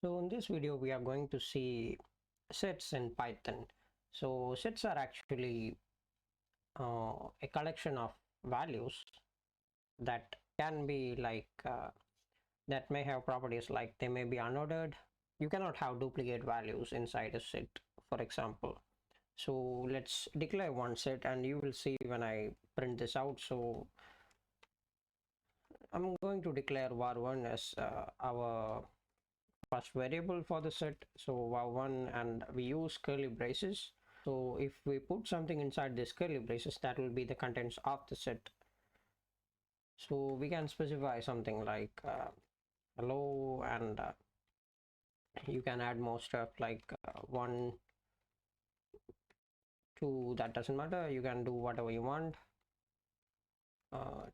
So in this video we are going to see sets in Python. So sets are actually a collection of values that can be that may have properties like they may be unordered. You cannot have duplicate values inside a set, for example. So let's declare one set and you will see when I print this out. So I'm going to declare var1 as our first variable for the set. So var1, and we use curly braces. So if we put something inside this curly braces, that will be the contents of the set. So we can specify something like hello, and you can add more stuff like 1, 2, that doesn't matter. You can do whatever you want.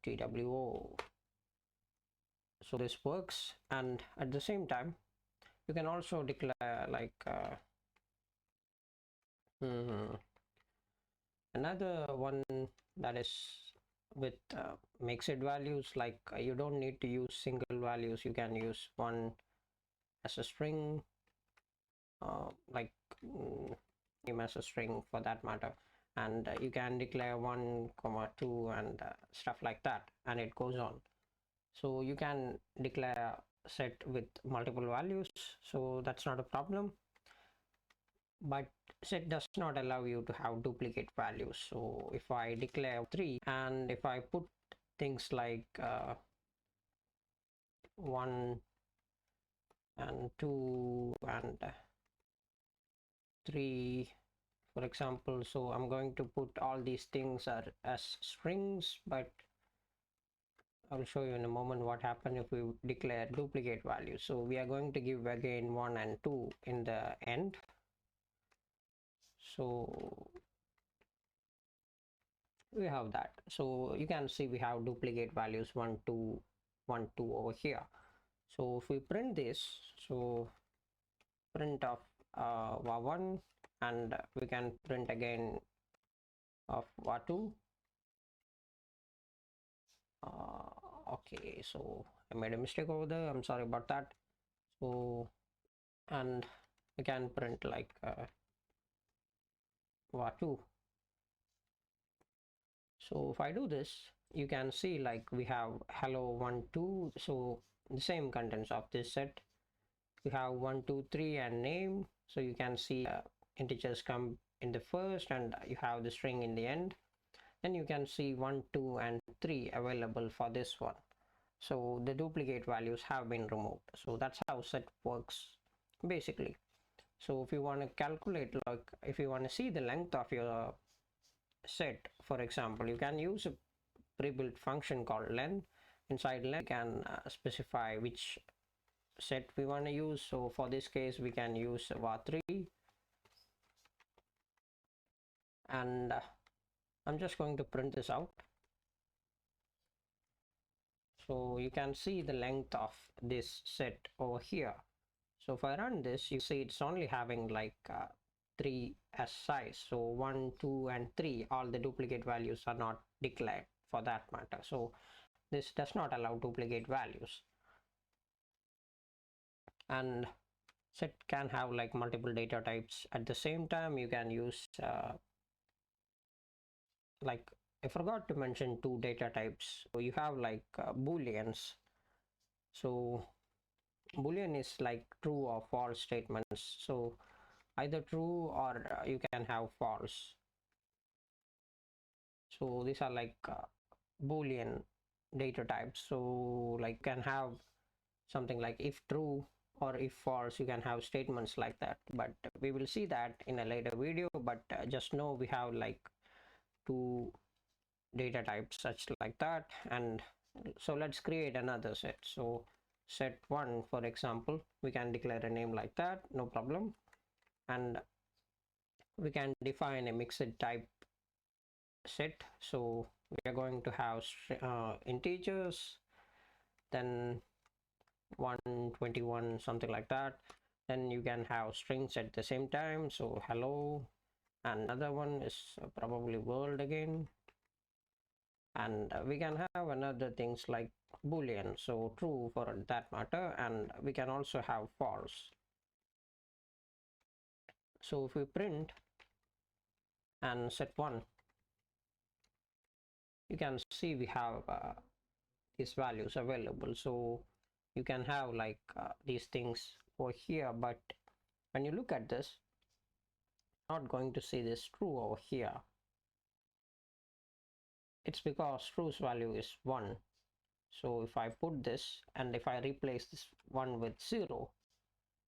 TWO. So this works, and at the same time you can also declare like another one that is with mixed values, like you don't need to use single values. You can use one as a string, like name as a string for that matter, and you can declare 1, 2 and stuff like that, and it goes on. So you can declare set with multiple values, so that's not a problem, but set does not allow you to have duplicate values. So if I declare 3 and if I put things like 1 and 2 and 3, for example, so I'm going to put all these things as strings, but I'll show you in a moment what happens if we declare duplicate values. So we are going to give again 1 and 2 in the end. So we have that. So you can see we have duplicate values 1, 2, 1, 2 over here. So if we print this, so print of var1, and we can print again of var2. Okay, so I made a mistake over there, I'm sorry about that. So, and we can print like var2. So if I do this, you can see like we have hello 1, 2, so the same contents of this set. We have 1, 2, 3 and name, so you can see integers come in the first and you have the string in the end. Then you can see 1, 2 and 3 available for this one. So the duplicate values have been removed. So that's how set works basically. So if you want to calculate, like if you want to see the length of your set, for example, you can use a pre-built function called len. Inside len you can specify which set we want to use. So for this case we can use var3, and I'm just going to print this out. So you can see the length of this set over here. So if I run this, you see it's only having like 3 as size. So 1, 2 and 3, all the duplicate values are not declared for that matter. So this does not allow duplicate values. And set can have like multiple data types at the same time. You can use like I forgot to mention 2 data types. So you have like booleans. So boolean is like true or false statements. So either true or you can have false. So these are like boolean data types. So like you can have something like if true or if false. You can have statements like that, but we will see that in a later video. But just know we have like 2 data types such like that. And so let's create another set. So set1, for example, we can declare a name like that, no problem, and we can define a mixed type set. So we are going to have integers, then 121, something like that. Then you can have strings at the same time, so hello, and another one is probably world again. And we can have another things like boolean, so true for that matter, and we can also have false. So if we print and set 1, you can see we have these values available. So you can have like these things over here, but when you look at this, not going to see this true over here. It's because true's value is 1. So if I put this and if I replace this 1 with 0,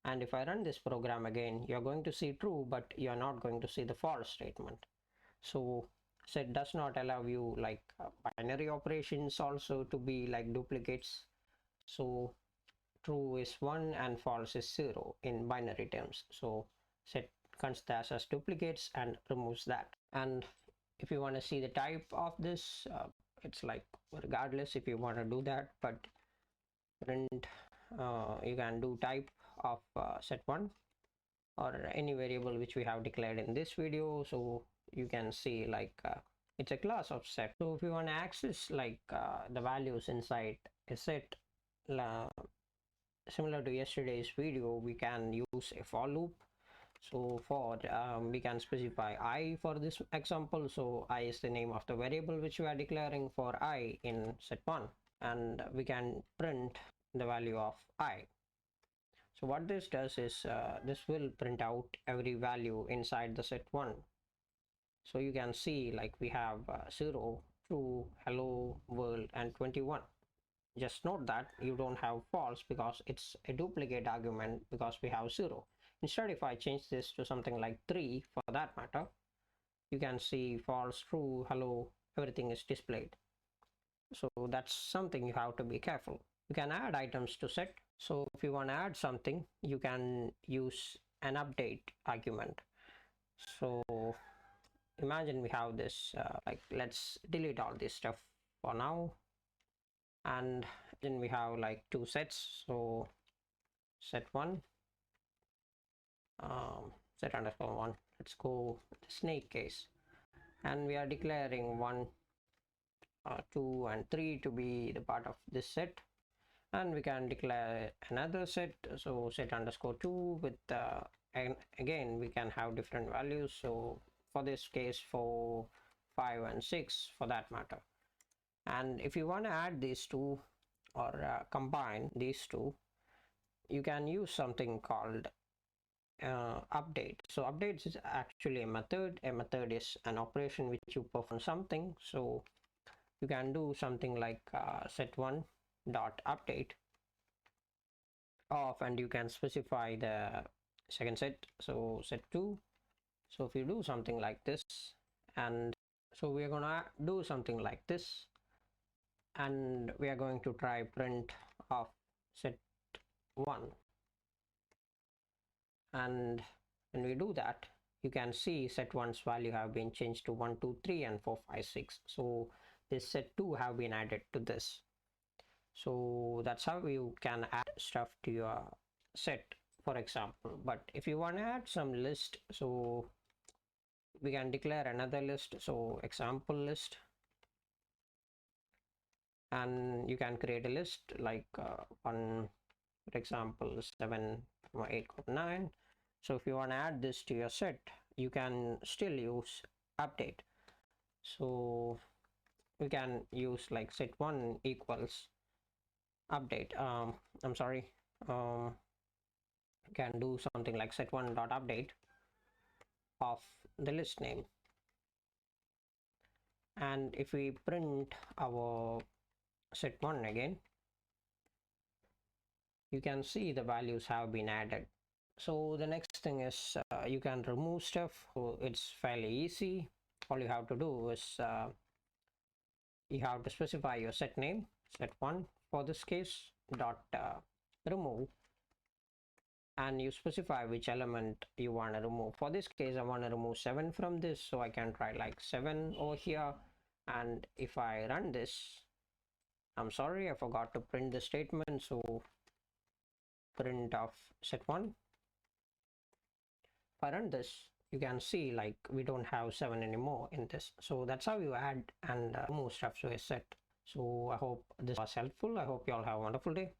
and if I run this program again, you're going to see true, but you're not going to see the false statement. So set does not allow you like binary operations also to be like duplicates. So true is 1 and false is 0 in binary terms. So set considers as duplicates and removes that. And if you want to see the type of this, it's like regardless if you want to do that, but print you can do type of set1 or any variable which we have declared in this video. So you can see like it's a class of set. So if you want to access like the values inside a set, similar to yesterday's video, we can use a for loop. So for we can specify I for this example. So I is the name of the variable which we are declaring for I in set1, and we can print the value of I. So what this does is this will print out every value inside the set1. So you can see like we have 0, true, hello, world, and 21. Just note that you don't have false because it's a duplicate argument because we have 0. Instead, if I change this to something like 3 for that matter, you can see false, true, hello, everything is displayed. So that's something you have to be careful. You can add items to set. So if you want to add something, you can use an update argument. So imagine we have this, like let's delete all this stuff for now. And then we have like 2 sets. So set1, set underscore 1. Let's go with the snake case. And we are declaring 1, 2, and 3 to be the part of this set. And we can declare another set. So set underscore 2 with and again we can have different values. So for this case, 4, 5, and 6 for that matter. And if you want to add these two or combine these two, you can use something called update. So update is actually a method. A method is an operation which you perform something. So you can do something like set1 dot update of, and you can specify the second set. So set2. So if you do something like this, and so we are gonna do something like this, and we are going to try print of set1. And when we do that, you can see set1's value have been changed to 1, 2, 3, and 4, 5, 6. So this set2 have been added to this. So that's how you can add stuff to your set, for example. But if you want to add some list, so we can declare another list. So example list, and you can create a list like one, for example, 7, 8, 9. So if you want to add this to your set, you can still use update. So we can use like set1 equals update. I'm sorry. You can do something like set1 dot update of the list name. And if we print our set1 again, you can see the values have been added. So the next thing is you can remove stuff. So it's fairly easy. All you have to do is you have to specify your set name, set1 for this case, dot remove, and you specify which element you want to remove. For this case, I want to remove 7 from this, so I can try like 7 over here. And if I run this, I'm sorry, I forgot to print the statement. So print of set1. If I run this, you can see like we don't have 7 anymore in this. So that's how you add and remove stuff to a set. So I hope this was helpful. I hope you all have a wonderful day.